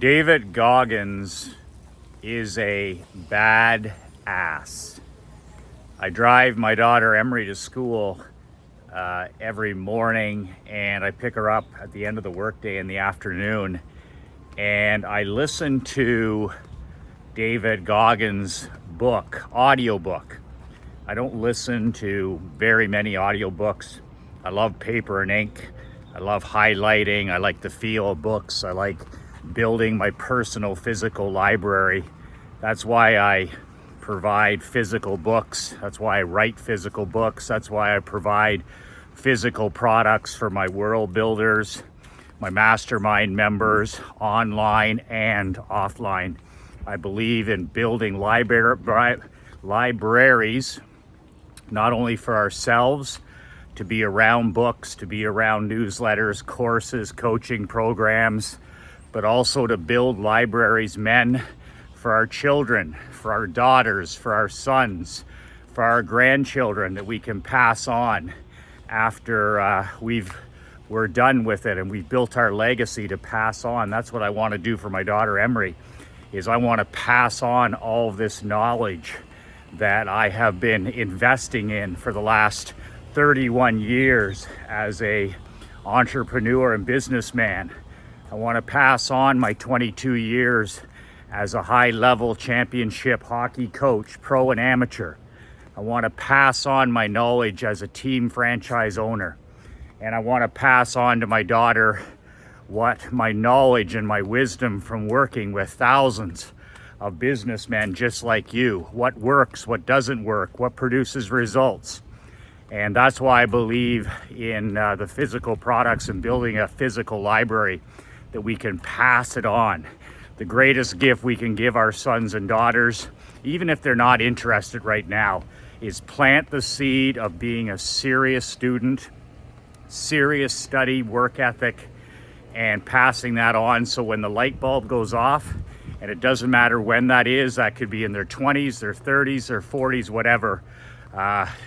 David Goggins is a bad ass. I drive my daughter Emery to school every morning, and I pick her up at the end of the workday in the afternoon, and I listen to David Goggins' audiobook. I don't listen to very many audiobooks. I love paper and ink. I love highlighting. I like the feel of books. I like building my personal physical library. That's why I provide physical books. That's why I write physical books. That's why I provide physical products for my world builders, my mastermind members, online and offline. I believe in building libraries, not only for ourselves, to be around books, to be around newsletters, courses, coaching programs, but also to build libraries, men, for our children, for our daughters, for our sons, for our grandchildren, that we can pass on after we're done with it and we've built our legacy to pass on. That's what I want to do for my daughter Emery, is I want to pass on all of this knowledge that I have been investing in for the last 31 years as a entrepreneur and businessman. I want to pass on my 22 years as a high-level championship hockey coach, pro and amateur. I want to pass on my knowledge as a team franchise owner. And I want to pass on to my daughter what my knowledge and my wisdom from working with thousands of businessmen just like you. What works, what doesn't work, what produces results. And that's why I believe in the physical products and building a physical library, that we can pass it on. The greatest gift we can give our sons and daughters, even if they're not interested right now, is plant the seed of being a serious student, serious study, work ethic, and passing that on. So when the light bulb goes off, and it doesn't matter when that is, that could be in their 20s, their 30s, their 40s, whatever,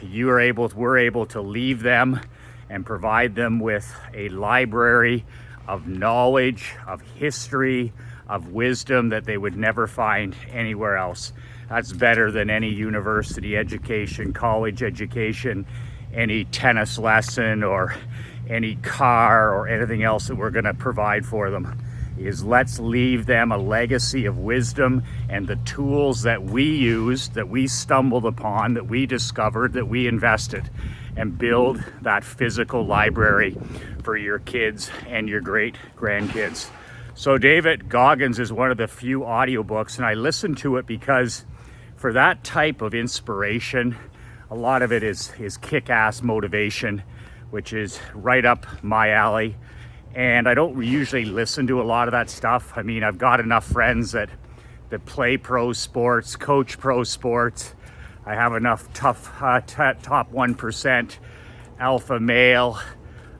we're able to leave them and provide them with a library of knowledge, of history, of wisdom that they would never find anywhere else. That's better than any university education, college education, any tennis lesson, or any car, or anything else that we're going to provide for them. Is let's leave them a legacy of wisdom and the tools that we used, that we stumbled upon, that we discovered, that we invested, and build that physical library for your kids and your great grandkids. So David Goggins is one of the few audiobooks, and I listen to it because for that type of inspiration, a lot of it is kick-ass motivation, which is right up my alley. And I don't usually listen to a lot of that stuff. I mean, I've got enough friends that play pro sports, coach pro sports. I have enough tough top 1% alpha male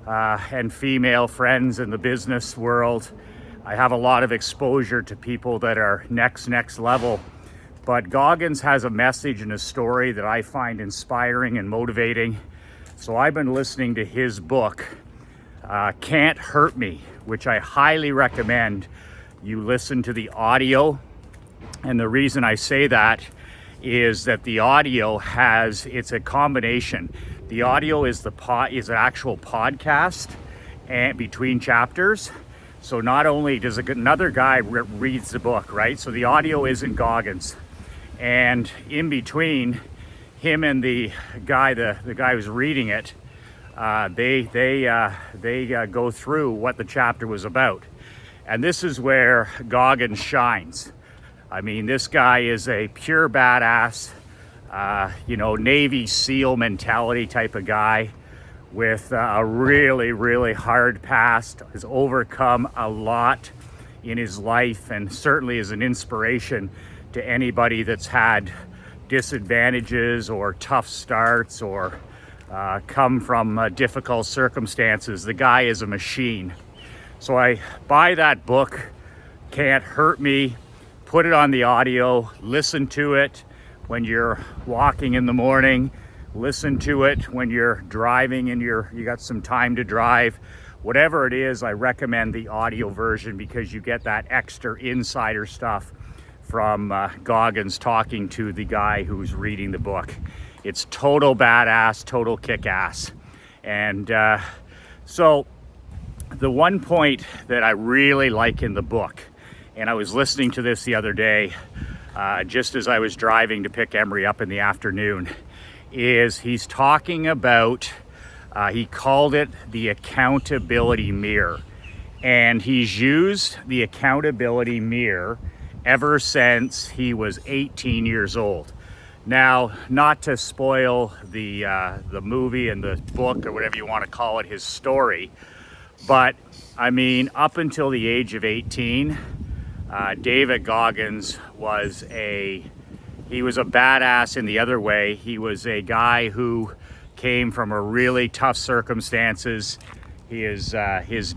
and female friends in the business world. I have a lot of exposure to people that are next level. But Goggins has a message and a story that I find inspiring and motivating. So I've been listening to his book, Can't Hurt Me, which I highly recommend you listen to the audio. And the reason I say that is that the audio it's a combination. The audio is an actual podcast and between chapters. So not only does another guy reads the book, right? So the audio isn't Goggins. And in between him and the guy who's reading it, they go through what the chapter was about. And this is where Goggins shines. I mean, this guy is a pure badass, Navy SEAL mentality type of guy with a really, really hard past, has overcome a lot in his life, and certainly is an inspiration to anybody that's had disadvantages or tough starts or come from difficult circumstances. The guy is a machine. So I buy that book, Can't Hurt Me, put it on the audio, listen to it when you're walking in the morning, listen to it when you're driving and you got some time to drive, whatever it is, I recommend the audio version because you get that extra insider stuff from Goggins talking to the guy who's reading the book. It's total badass, total kick-ass. And so the one point that I really like in the book, and I was listening to this the other day, just as I was driving to pick Emery up in the afternoon, is he's talking about, he called it the accountability mirror. And he's used the accountability mirror ever since he was 18 years old. Now, not to spoil the movie and the book or whatever you want to call it, his story, but I mean, up until the age of 18, David Goggins was he was a badass in the other way. He was a guy who came from a really tough circumstances. His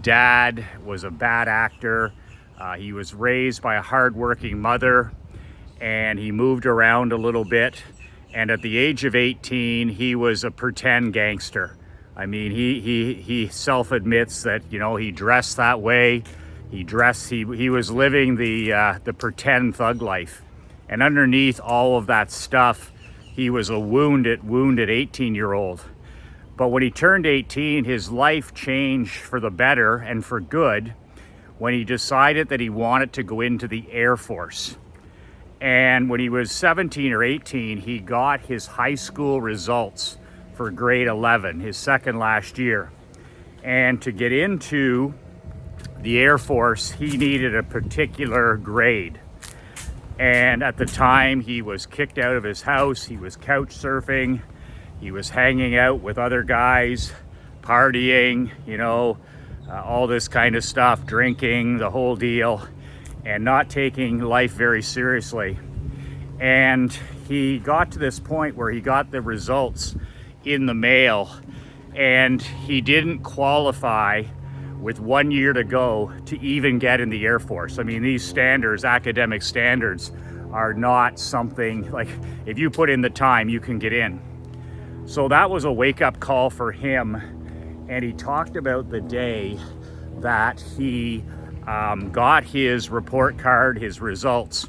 dad was a bad actor. He was raised by a hardworking mother, and he moved around a little bit. And at the age of 18, he was a pretend gangster. I mean, he self-admits that, you know, he dressed that way. He was living the pretend thug life. And underneath all of that stuff, he was a wounded 18-year-old. But when he turned 18, his life changed for the better and for good when he decided that he wanted to go into the Air Force. And when he was 17 or 18, he got his high school results for grade 11, his second last year. And to get into the Air Force, he needed a particular grade. And at the time, he was kicked out of his house, he was couch surfing, he was hanging out with other guys, partying, you know, all this kind of stuff, drinking, the whole deal, and not taking life very seriously. And he got to this point where he got the results in the mail, and he didn't qualify with 1 year to go to even get in the Air Force. I mean, these standards, academic standards, are not something like, if you put in the time, you can get in. So that was a wake-up call for him. And he talked about the day that he got his report card, his results,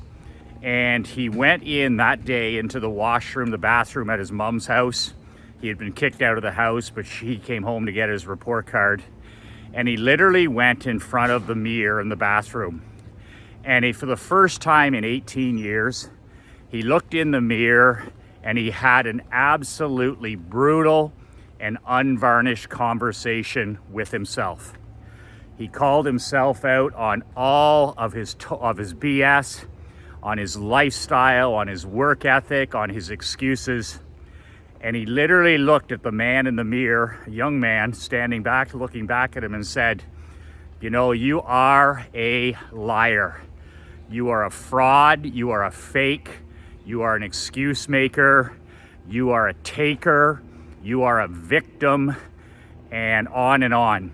and he went in that day into the washroom, the bathroom at his mom's house. He had been kicked out of the house, but she came home to get his report card. And he literally went in front of the mirror in the bathroom. And for the first time in 18 years, he looked in the mirror and he had an absolutely brutal and unvarnished conversation with himself. He called himself out on all of his BS, on his lifestyle, on his work ethic, on his excuses. And he literally looked at the man in the mirror, a young man standing back, looking back at him, and said, you know, you are a liar. You are a fraud. You are a fake. You are an excuse maker. You are a taker. You are a victim, and on and on.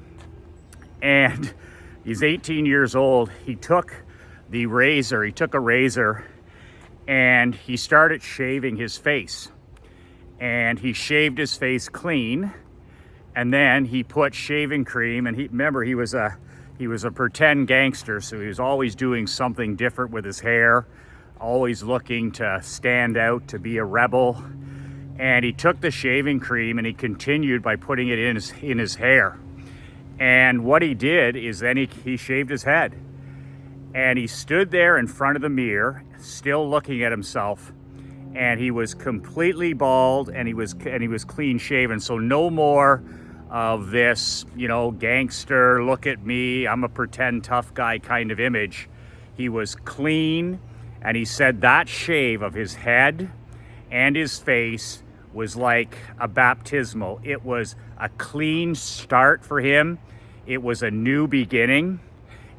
And he's 18 years old. He took a razor, and he started shaving his face. And he shaved his face clean, and then he put shaving cream, and he was a pretend gangster, so he was always doing something different with his hair, always looking to stand out, to be a rebel. And he took the shaving cream and he continued by putting it in his hair. And what he did is then he shaved his head, and he stood there in front of the mirror, still looking at himself. And he was completely bald, and he was clean shaven. So no more of this, you know, gangster, look at me, I'm a pretend tough guy kind of image. He was clean, and he said that shave of his head and his face was like a baptismal. It was a clean start for him. It was a new beginning.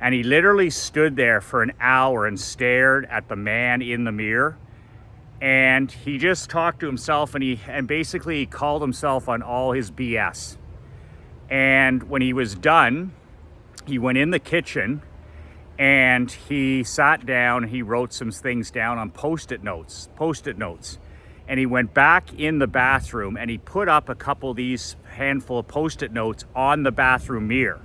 And he literally stood there for an hour and stared at the man in the mirror. And he just talked to himself, and basically he called himself on all his BS. And when he was done, he went in the kitchen and he sat down and he wrote some things down on post-it notes. And he went back in the bathroom and he put up a couple of these handful of post-it notes on the bathroom mirror.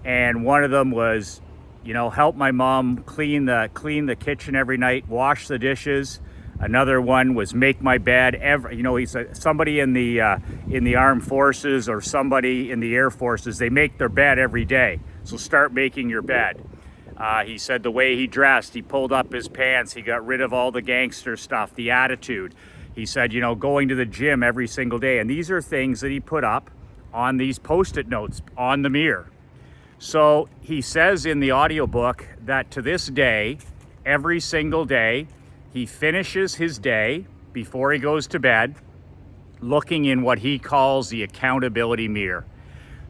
And one of them was, help my mom clean the kitchen every night, wash the dishes. Another one was make my bed he's somebody in the armed forces or somebody in the Air Forces. They make their bed every day, so start making your bed. He said the way he dressed, he pulled up his pants, he got rid of all the gangster stuff, the attitude. He said, going to the gym every single day. And these are things that he put up on these Post-it notes on the mirror. So he says in the audiobook that to this day, every single day, he finishes his day before he goes to bed, looking in what he calls the accountability mirror.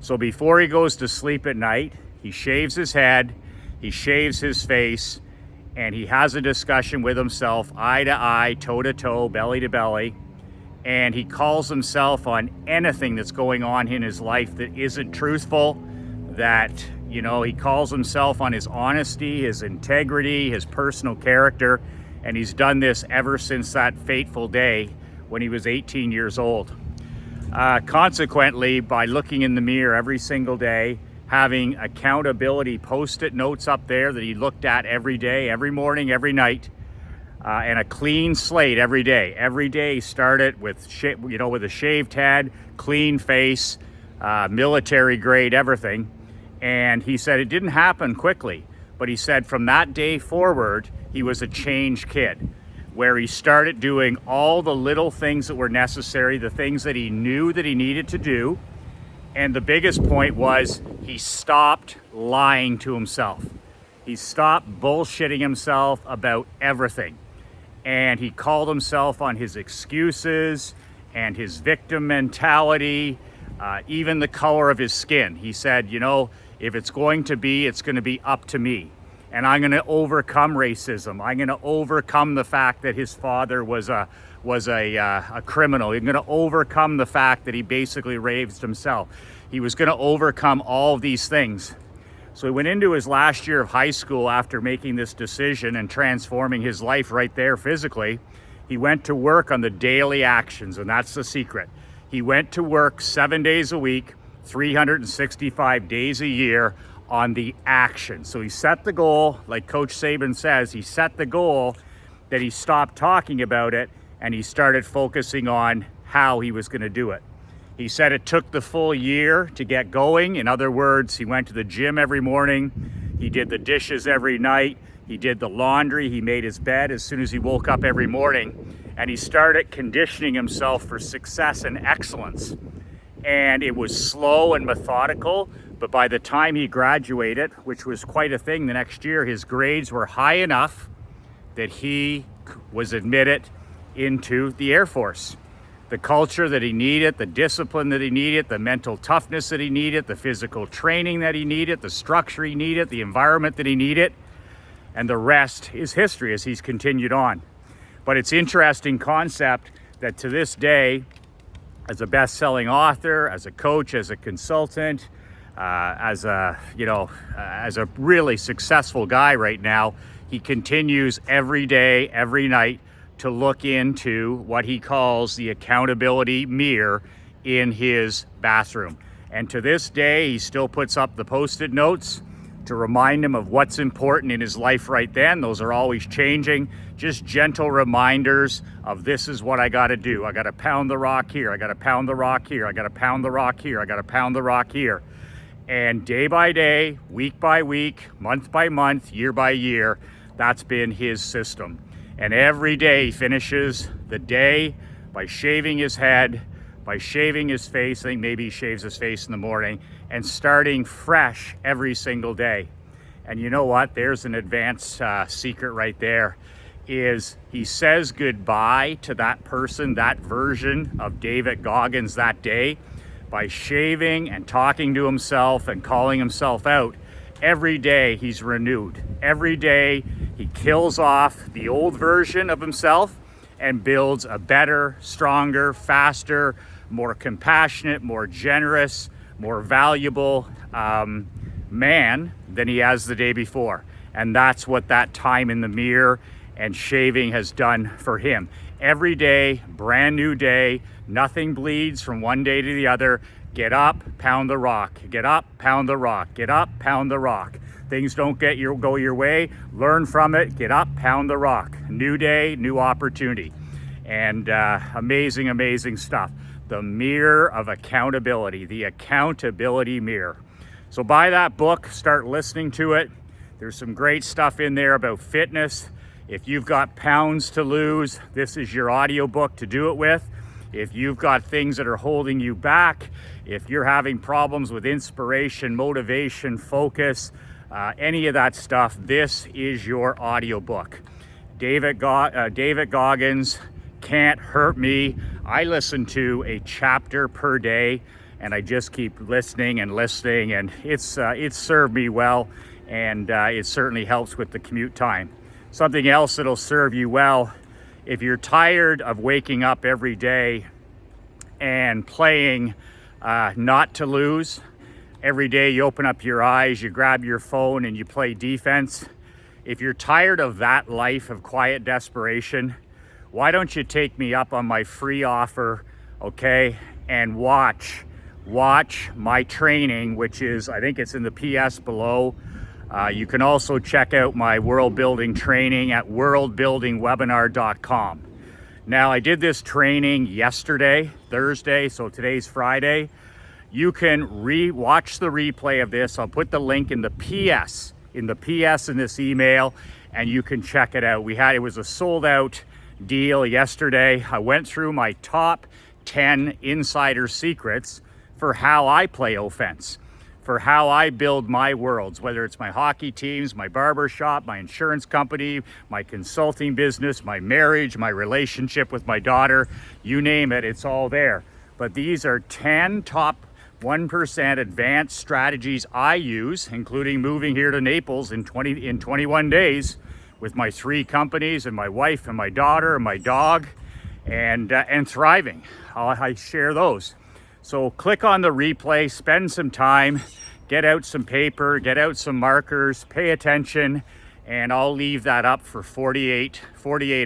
So before he goes to sleep at night, he shaves his head, he shaves his face, and he has a discussion with himself, eye to eye, toe to toe, belly to belly. And he calls himself on anything that's going on in his life that isn't truthful, that, he calls himself on his honesty, his integrity, his personal character. And he's done this ever since that fateful day when he was 18 years old. Consequently, by looking in the mirror every single day, having accountability Post-it notes up there that he looked at every day, every morning, every night, and a clean slate every day. Every day started with, with a shaved head, clean face, military grade, everything. And he said it didn't happen quickly, but he said from that day forward, he was a changed kid, where he started doing all the little things that were necessary, the things that he knew that he needed to do. And the biggest point was he stopped lying to himself. He stopped bullshitting himself about everything. And he called himself on his excuses and his victim mentality, even the color of his skin. He said, if it's going to be up to me. And I'm going to overcome racism. I'm going to overcome the fact that his father was a criminal. I'm going to overcome the fact that he basically raised himself. He was going to overcome all of these things. So he went into his last year of high school after making this decision and transforming his life right there physically. He went to work on the daily actions, and that's the secret. He went to work 7 days a week, 365 days a year, on the action. So he set the goal, like Coach Saban says, he set the goal that he stopped talking about it and he started focusing on how he was going to do it. He said it took the full year to get going. In other words, he went to the gym every morning, he did the dishes every night, he did the laundry, he made his bed as soon as he woke up every morning, and he started conditioning himself for success and excellence. And it was slow and methodical, but by the time he graduated, which was quite a thing the next year, his grades were high enough that he was admitted into the Air Force. The culture that he needed, the discipline that he needed, the mental toughness that he needed, the physical training that he needed, the structure he needed, the environment that he needed, and the rest is history as he's continued on. But it's interesting concept that to this day, as a best-selling author, as a coach, as a consultant, as a really successful guy right now, he continues every day, every night to look into what he calls the accountability mirror in his bathroom. And to this day, he still puts up the Post-it notes to remind him of what's important in his life right then. Those are always changing, just gentle reminders of this is what I got to do. I got to pound the rock here. I got to pound the rock here. I got to pound the rock here. I got to pound the rock here. And day by day, week by week, month by month, year by year, that's been his system. And every day he finishes the day by shaving his head, by shaving his face. I think maybe he shaves his face in the morning, and starting fresh every single day. And you know what? There's an advanced secret right there, is he says goodbye to that person, that version of David Goggins that day, by shaving and talking to himself and calling himself out. Every day he's renewed. Every day he kills off the old version of himself and builds a better, stronger, faster, more compassionate, more generous, more valuable man than he has the day before. And that's what that time in the mirror and shaving has done for him. Every day, brand new day, nothing bleeds from one day to the other. Get up, pound the rock. Get up, pound the rock. Get up, pound the rock. Things don't go your way, learn from it, get up, pound the rock. New day, new opportunity. And amazing, amazing stuff. The Mirror of Accountability, the Accountability Mirror. So buy that book, start listening to it. There's some great stuff in there about fitness. If you've got pounds to lose, this is your audiobook to do it with. If you've got things that are holding you back, if you're having problems with inspiration, motivation, focus, any of that stuff, this is your audiobook. David Goggins, Can't Hurt Me. I listen to a chapter per day, and I just keep listening and listening, and it's served me well, and it certainly helps with the commute time. Something else that'll serve you well, if you're tired of waking up every day and playing not to lose, every day you open up your eyes, you grab your phone and you play defense. If you're tired of that life of quiet desperation, why don't you take me up on my free offer, okay, and watch my training, which is, I think it's in the PS below. You can also check out my world building training at worldbuildingwebinar.com. Now, I did this training yesterday, Thursday, so today's Friday. You can watch the replay of this. I'll put the link in the PS in this email, and you can check it out. It was a sold out deal yesterday. I went through my top 10 insider secrets for how I play offense, for how I build my worlds, whether it's my hockey teams, my barber shop, my insurance company, my consulting business, my marriage, my relationship with my daughter, you name it, it's all there. But these are 10 top 1% advanced strategies I use, including moving here to Naples in 21 days with my 3 companies and my wife and my daughter and my dog, and thriving. I share those. So click on the replay, spend some time, get out some paper, get out some markers, pay attention, and I'll leave that up for 48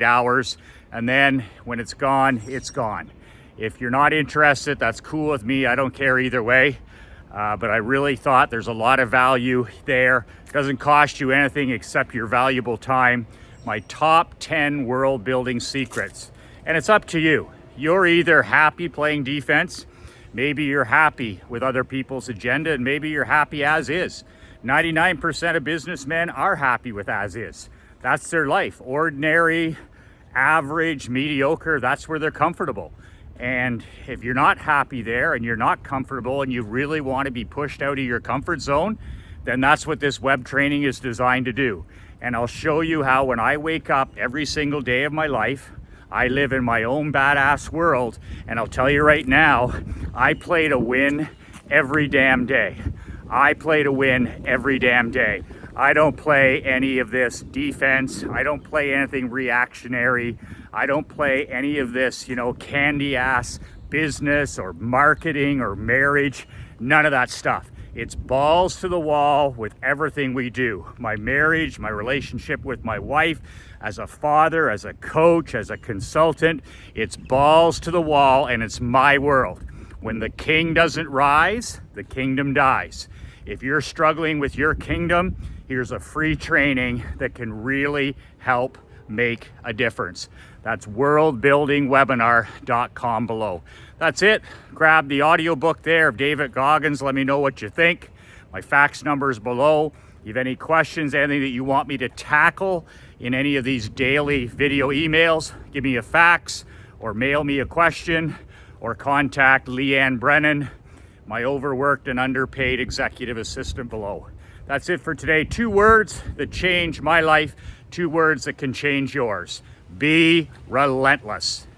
hours. And then when it's gone, it's gone. If you're not interested, that's cool with me. I don't care either way. But I really thought there's a lot of value there. It doesn't cost you anything except your valuable time. My top 10 world building secrets. And it's up to you. You're either happy playing defense, maybe you're happy with other people's agenda, and maybe you're happy as is. 99% of businessmen are happy with as is. That's their life. Ordinary, average, mediocre, that's where they're comfortable. And if you're not happy there and you're not comfortable and you really want to be pushed out of your comfort zone, then that's what this web training is designed to do. And I'll show you how when I wake up every single day of my life, I live in my own badass world. And I'll tell you right now, I play to win every damn day. I play to win every damn day. I don't play any of this defense. I don't play anything reactionary. I don't play any of this, candy ass business or marketing or marriage. None of that stuff. It's balls to the wall with everything we do. My marriage, my relationship with my wife, as a father, as a coach, as a consultant, it's balls to the wall and it's my world. When the king doesn't rise, the kingdom dies. If you're struggling with your kingdom, here's a free training that can really help make a difference. That's worldbuildingwebinar.com below. That's it. Grab the audiobook there of David Goggins. Let me know what you think. My fax number is below. If you have any questions, anything that you want me to tackle in any of these daily video emails, give me a fax or mail me a question or contact Leanne Brennan, my overworked and underpaid executive assistant below. That's it for today. 2 words that change my life, 2 words that can change yours. Be relentless.